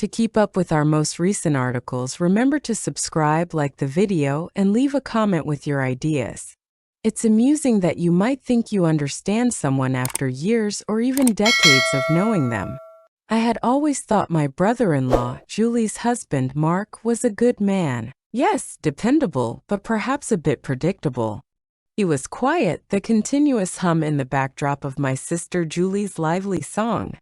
To keep up with our most recent articles, remember to subscribe, like the video, and leave a comment with your ideas. It's amusing that you might think you understand someone after years or even decades of knowing them. I had always thought my brother-in-law, Julie's husband, Mark, was a good man. Yes, dependable, but perhaps a bit predictable. He was quiet, the continuous hum in the backdrop of my sister Julie's lively song.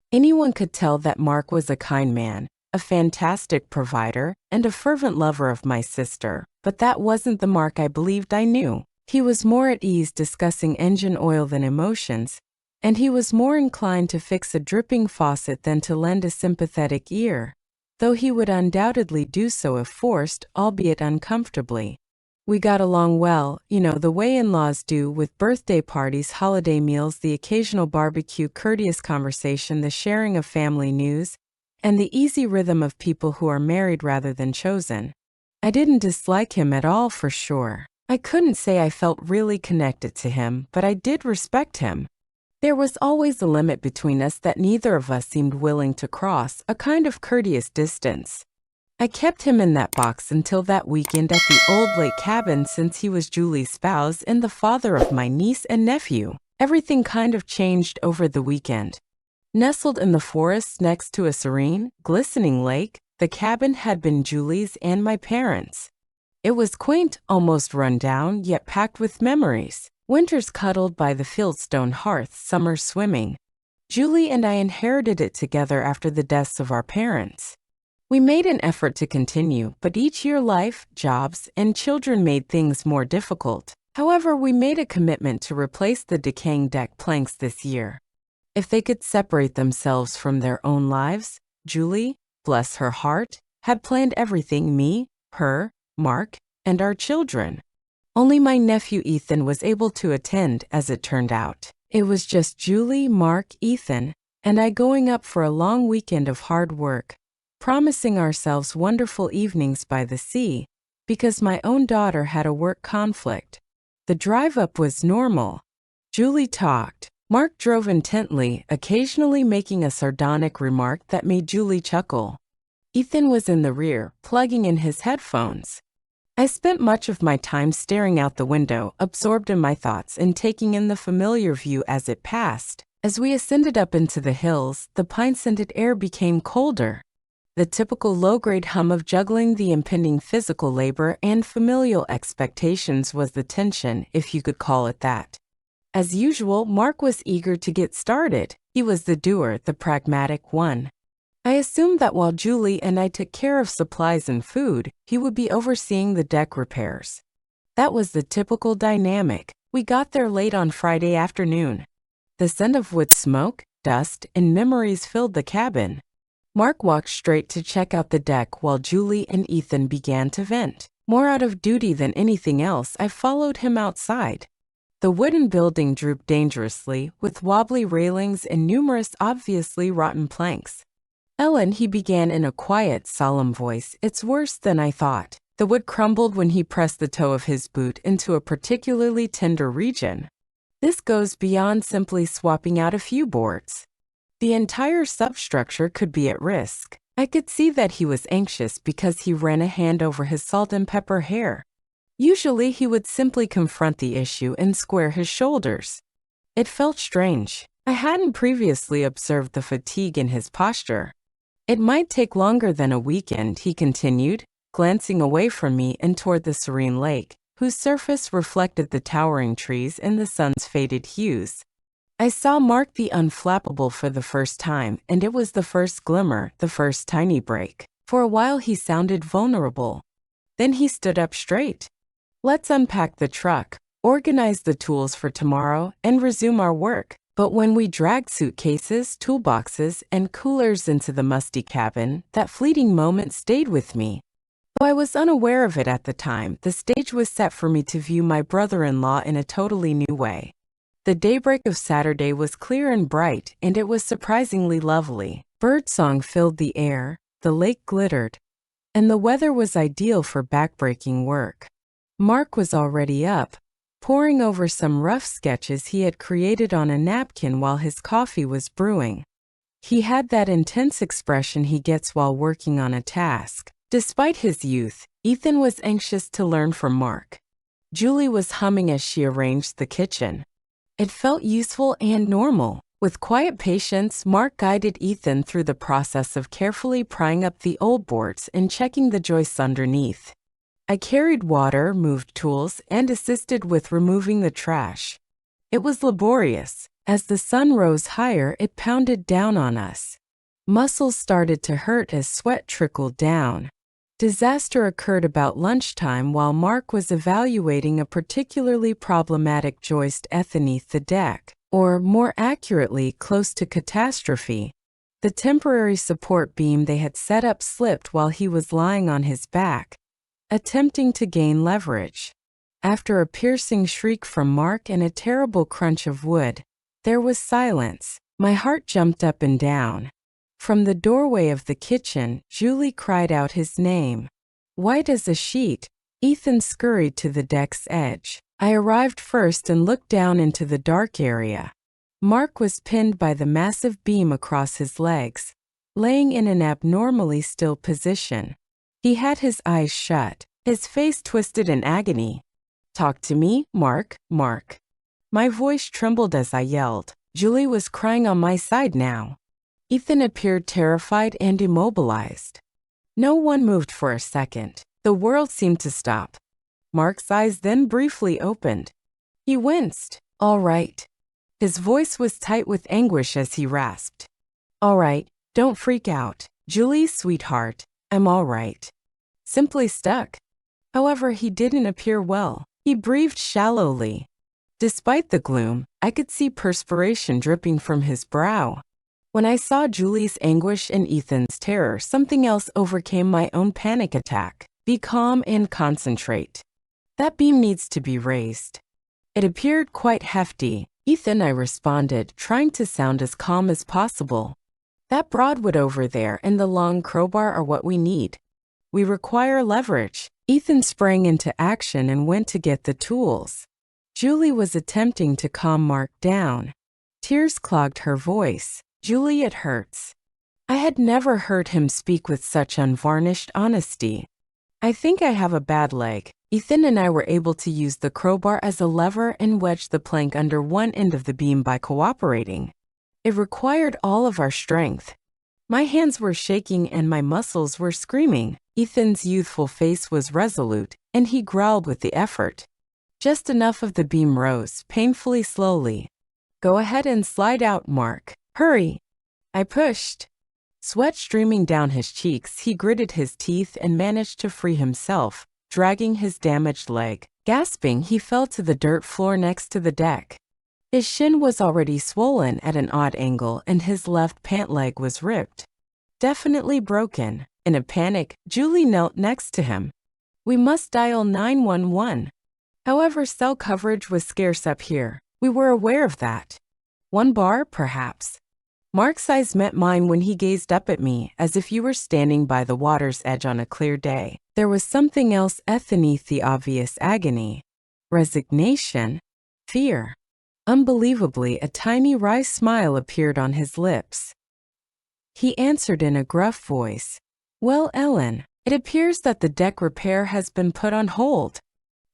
Anyone could tell that Mark was a kind man, a fantastic provider, and a fervent lover of my sister, but that wasn't the Mark I believed I knew. He was more at ease discussing engine oil than emotions, and he was more inclined to fix a dripping faucet than to lend a sympathetic ear, though he would undoubtedly do so if forced, albeit uncomfortably. We got along well, the way in-laws do, with birthday parties, holiday meals, the occasional barbecue, courteous conversation, the sharing of family news, and the easy rhythm of people who are married rather than chosen. I didn't dislike him at all, for sure. I couldn't say I felt really connected to him, but I did respect him. There was always a limit between us that neither of us seemed willing to cross, a kind of courteous distance. I kept him in that box until that weekend at the old lake cabin, since he was Julie's spouse and the father of my niece and nephew. Everything kind of changed over the weekend. Nestled in the forest next to a serene, glistening lake, the cabin had been Julie's and my parents'. It was quaint, almost run down, yet packed with memories. Winters cuddled by the fieldstone hearth, summers swimming. Julie and I inherited it together after the deaths of our parents. We made an effort to continue, but each year life, jobs, and children made things more difficult. However, we made a commitment to replace the decaying deck planks this year. If they could separate themselves from their own lives, Julie, bless her heart, had planned everything: me, her, Mark, and our children. Only my nephew Ethan was able to attend, as it turned out. It was just Julie, Mark, Ethan, and I going up for a long weekend of hard work, promising ourselves wonderful evenings by the sea, because my own daughter had a work conflict. The drive up was normal. Julie talked. Mark drove intently, occasionally making a sardonic remark that made Julie chuckle. Ethan was in the rear, plugging in his headphones. I spent much of my time staring out the window, absorbed in my thoughts and taking in the familiar view as it passed. As we ascended up into the hills, the pine-scented air became colder. The typical low-grade hum of juggling the impending physical labor and familial expectations was the tension, if you could call it that. As usual, Mark was eager to get started. He was the doer, the pragmatic one. I assumed that while Julie and I took care of supplies and food, he would be overseeing the deck repairs. That was the typical dynamic. We got there late on Friday afternoon. The scent of wood smoke, dust, and memories filled the cabin. Mark walked straight to check out the deck while Julie and Ethan began to vent. More out of duty than anything else, I followed him outside. The wooden building drooped dangerously, with wobbly railings and numerous obviously rotten planks. "Ellen," he began in a quiet, solemn voice, "it's worse than I thought." The wood crumbled when he pressed the toe of his boot into a particularly tender region. "This goes beyond simply swapping out a few boards. The entire substructure could be at risk." I could see that he was anxious because he ran a hand over his salt and pepper hair. Usually he would simply confront the issue and square his shoulders. It felt strange. I hadn't previously observed the fatigue in his posture. "It might take longer than a weekend," he continued, glancing away from me and toward the serene lake, whose surface reflected the towering trees and the sun's faded hues. I saw Mark the Unflappable for the first time, and it was the first glimmer, the first tiny break. For a while he sounded vulnerable. Then he stood up straight. "Let's unpack the truck, organize the tools for tomorrow, and resume our work." But when we dragged suitcases, toolboxes, and coolers into the musty cabin, that fleeting moment stayed with me. Though I was unaware of it at the time, the stage was set for me to view my brother-in-law in a totally new way. The daybreak of Saturday was clear and bright, and it was surprisingly lovely. Birdsong filled the air, the lake glittered, and the weather was ideal for backbreaking work. Mark was already up, poring over some rough sketches he had created on a napkin while his coffee was brewing. He had that intense expression he gets while working on a task. Despite his youth, Ethan was anxious to learn from Mark. Julie was humming as she arranged the kitchen. It felt useful and normal. With quiet patience, Mark guided Ethan through the process of carefully prying up the old boards and checking the joists underneath. I carried water, moved tools, and assisted with removing the trash. It was laborious. As the sun rose higher, it pounded down on us. Muscles started to hurt as sweat trickled down. Disaster occurred about lunchtime while Mark was evaluating a particularly problematic joist underneath the deck, or more accurately, close to catastrophe. The temporary support beam they had set up slipped while he was lying on his back, attempting to gain leverage. After a piercing shriek from Mark and a terrible crunch of wood, there was silence. My heart jumped up and down. From the doorway of the kitchen, Julie cried out his name. White as a sheet, Ethan scurried to the deck's edge. I arrived first and looked down into the dark area. Mark was pinned by the massive beam across his legs, laying in an abnormally still position. He had his eyes shut, his face twisted in agony. "Talk to me, Mark, Mark." My voice trembled as I yelled. Julie was crying on my side now. Ethan appeared terrified and immobilized. No one moved for a second. The world seemed to stop. Mark's eyes then briefly opened. He winced. "All right." His voice was tight with anguish as he rasped. "All right, don't freak out. Julie, sweetheart, I'm all right." Simply stuck. However, he didn't appear well. He breathed shallowly. Despite the gloom, I could see perspiration dripping from his brow. When I saw Julie's anguish and Ethan's terror, something else overcame my own panic attack. Be calm and concentrate. That beam needs to be raised. It appeared quite hefty. "Ethan," I responded, trying to sound as calm as possible. "That broadwood over there and the long crowbar are what we need. We require leverage." Ethan sprang into action and went to get the tools. Julie was attempting to calm Mark down. Tears clogged her voice. "Julie, it hurts." I had never heard him speak with such unvarnished honesty. "I think I have a bad leg." Ethan and I were able to use the crowbar as a lever and wedge the plank under one end of the beam by cooperating. It required all of our strength. My hands were shaking and my muscles were screaming. Ethan's youthful face was resolute, and he growled with the effort. Just enough of the beam rose, painfully slowly. "Go ahead and slide out, Mark. Hurry." I pushed. Sweat streaming down his cheeks, he gritted his teeth and managed to free himself, dragging his damaged leg. Gasping, he fell to the dirt floor next to the deck. His shin was already swollen at an odd angle and his left pant leg was ripped. Definitely broken. In a panic, Julie knelt next to him. "We must dial 911. However, cell coverage was scarce up here. We were aware of that. "1 bar, perhaps." Mark's eyes met mine when he gazed up at me, as if you were standing by the water's edge on a clear day. There was something else underneath the obvious agony. Resignation. Fear. Unbelievably, a tiny wry smile appeared on his lips. He answered in a gruff voice. "Well, Ellen, it appears that the deck repair has been put on hold."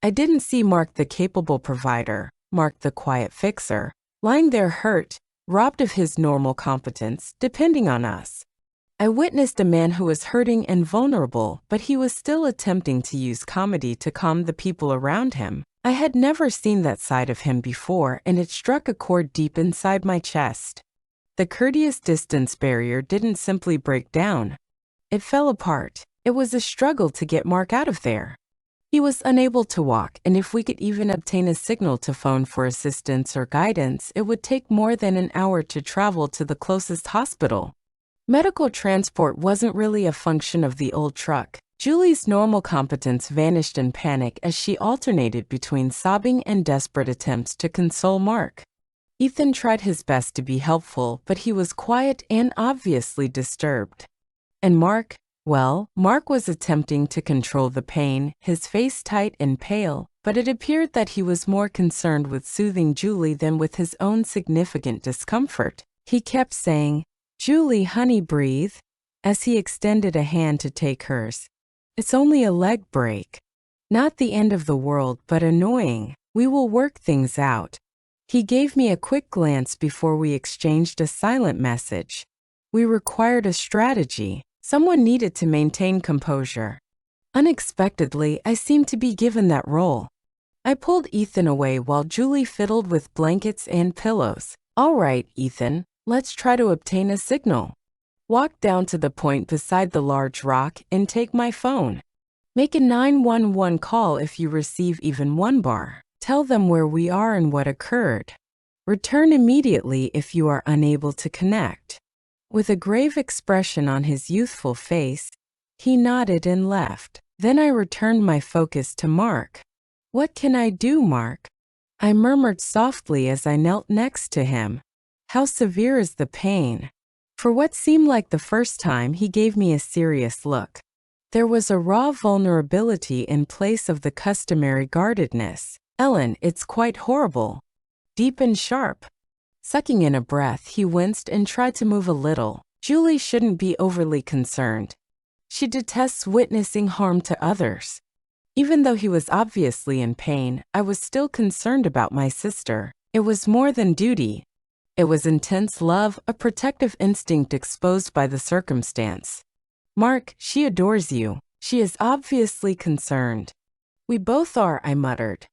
I didn't see Mark the capable provider, Mark the quiet fixer, lying there hurt, robbed of his normal competence, depending on us. I witnessed a man who was hurting and vulnerable, but he was still attempting to use comedy to calm the people around him. I had never seen that side of him before, and it struck a chord deep inside my chest. The courteous distance barrier didn't simply break down. It fell apart. It was a struggle to get Mark out of there. He was unable to walk, and if we could even obtain a signal to phone for assistance or guidance, it would take more than an hour to travel to the closest hospital. Medical transport wasn't really a function of the old truck. Julie's normal competence vanished in panic as she alternated between sobbing and desperate attempts to console Mark. Ethan tried his best to be helpful, but he was quiet and obviously disturbed. And Mark? Well, Mark was attempting to control the pain, his face tight and pale, but it appeared that he was more concerned with soothing Julie than with his own significant discomfort. He kept saying, Julie, honey, breathe, as he extended a hand to take hers. It's only a leg break. Not the end of the world, but annoying. We will work things out. He gave me a quick glance before we exchanged a silent message. We required a strategy. Someone needed to maintain composure. Unexpectedly, I seemed to be given that role. I pulled Ethan away while Julie fiddled with blankets and pillows. All right, Ethan, let's try to obtain a signal. Walk down to the point beside the large rock and take my phone. Make a 911 call if you receive even one bar. Tell them where we are and what occurred. Return immediately if you are unable to connect. With a grave expression on his youthful face, he nodded and left. Then I returned my focus to Mark. What can I do, Mark? I murmured softly as I knelt next to him. How severe is the pain? For what seemed like the first time, he gave me a serious look. There was a raw vulnerability in place of the customary guardedness. Ellen, it's quite horrible. Deep and sharp. Sucking in a breath, he winced and tried to move a little. Julie shouldn't be overly concerned. She detests witnessing harm to others. Even though he was obviously in pain, I was still concerned about my sister. It was more than duty. It was intense love, a protective instinct exposed by the circumstance. Mark, she adores you. She is obviously concerned. We both are, I muttered.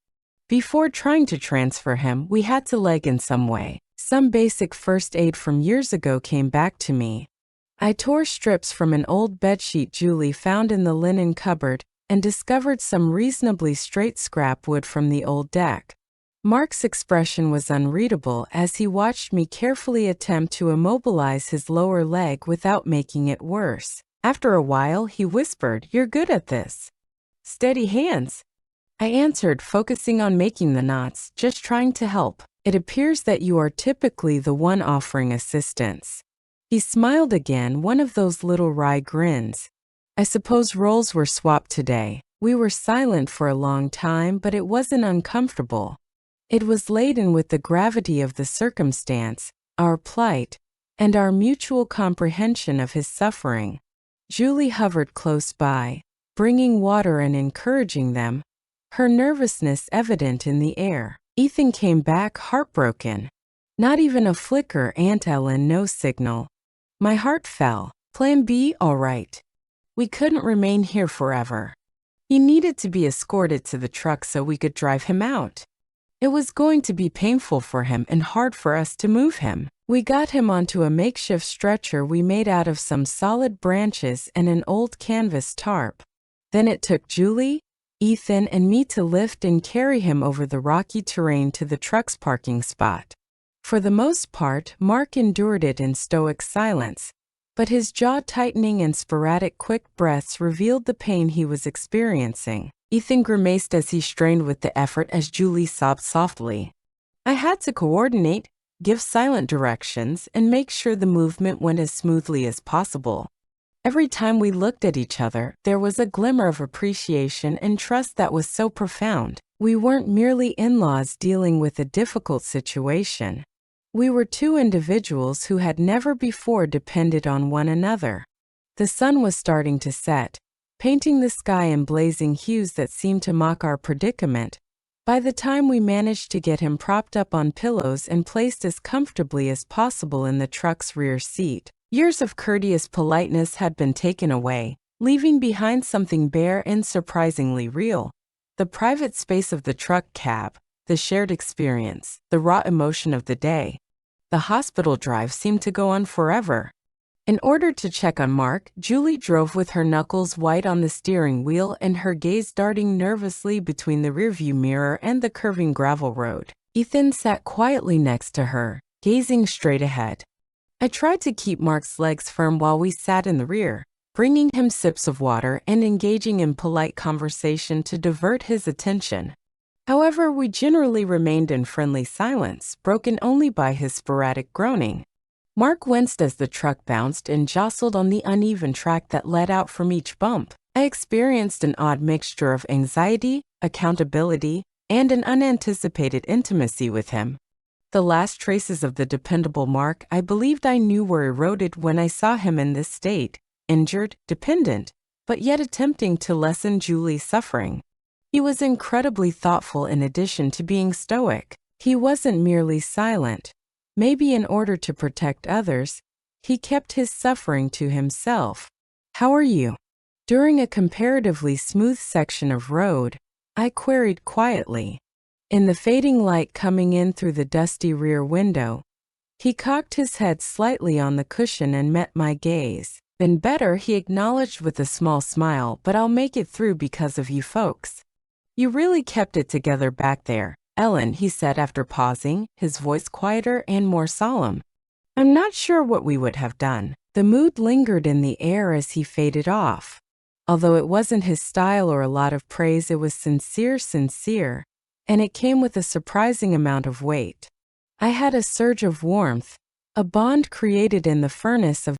Before trying to transfer him, we had to leg in some way. Some basic first aid from years ago came back to me. I tore strips from an old bedsheet Julie found in the linen cupboard and discovered some reasonably straight scrap wood from the old deck. Mark's expression was unreadable as he watched me carefully attempt to immobilize his lower leg without making it worse. After a while, he whispered, "You're good at this." "Steady hands," I answered, focusing on making the knots, just trying to help. "It appears that you are typically the one offering assistance." He smiled again, one of those little wry grins. I suppose roles were swapped today. We were silent for a long time, but it wasn't uncomfortable. It was laden with the gravity of the circumstance, our plight, and our mutual comprehension of his suffering. Julie hovered close by, bringing water and encouraging them, her nervousness evident in the air. Ethan came back heartbroken. Not even a flicker, Aunt Ellen, no signal. My heart fell. Plan B, all right. We couldn't remain here forever. He needed to be escorted to the truck so we could drive him out. It was going to be painful for him and hard for us to move him. We got him onto a makeshift stretcher we made out of some solid branches and an old canvas tarp. Then it took Julie, Ethan, and me to lift and carry him over the rocky terrain to the truck's parking spot. For the most part, Mark endured it in stoic silence, but his jaw tightening and sporadic quick breaths revealed the pain he was experiencing. Ethan grimaced as he strained with the effort as Julie sobbed softly. I had to coordinate, give silent directions, and make sure the movement went as smoothly as possible. Every time we looked at each other, there was a glimmer of appreciation and trust that was so profound. We weren't merely in-laws dealing with a difficult situation. We were two individuals who had never before depended on one another. The sun was starting to set, painting the sky in blazing hues that seemed to mock our predicament. By the time we managed to get him propped up on pillows and placed as comfortably as possible in the truck's rear seat, years of courteous politeness had been taken away, leaving behind something bare and surprisingly real. The private space of the truck cab, the shared experience, the raw emotion of the day. The hospital drive seemed to go on forever. In order to check on Mark, Julie drove with her knuckles white on the steering wheel and her gaze darting nervously between the rearview mirror and the curving gravel road. Ethan sat quietly next to her, gazing straight ahead. I tried to keep Mark's legs firm while we sat in the rear, bringing him sips of water and engaging in polite conversation to divert his attention. However, we generally remained in friendly silence, broken only by his sporadic groaning. Mark winced as the truck bounced and jostled on the uneven track that led out from each bump. I experienced an odd mixture of anxiety, accountability, and an unanticipated intimacy with him. The last traces of the dependable Mark I believed I knew were eroded when I saw him in this state, injured, dependent, but yet attempting to lessen Julie's suffering. He was incredibly thoughtful in addition to being stoic. He wasn't merely silent. Maybe in order to protect others, he kept his suffering to himself. "How are you?" During a comparatively smooth section of road, I queried quietly. In the fading light coming in through the dusty rear window, he cocked his head slightly on the cushion and met my gaze. "Been better," he acknowledged with a small smile, "but I'll make it through because of you folks. You really kept it together back there, Ellen," he said after pausing, his voice quieter and more solemn. I'm not sure what we would have done. The mood lingered in the air as he faded off. Although it wasn't his style or a lot of praise, it was sincere, and it came with a surprising amount of weight. I had a surge of warmth, a bond created in the furnace of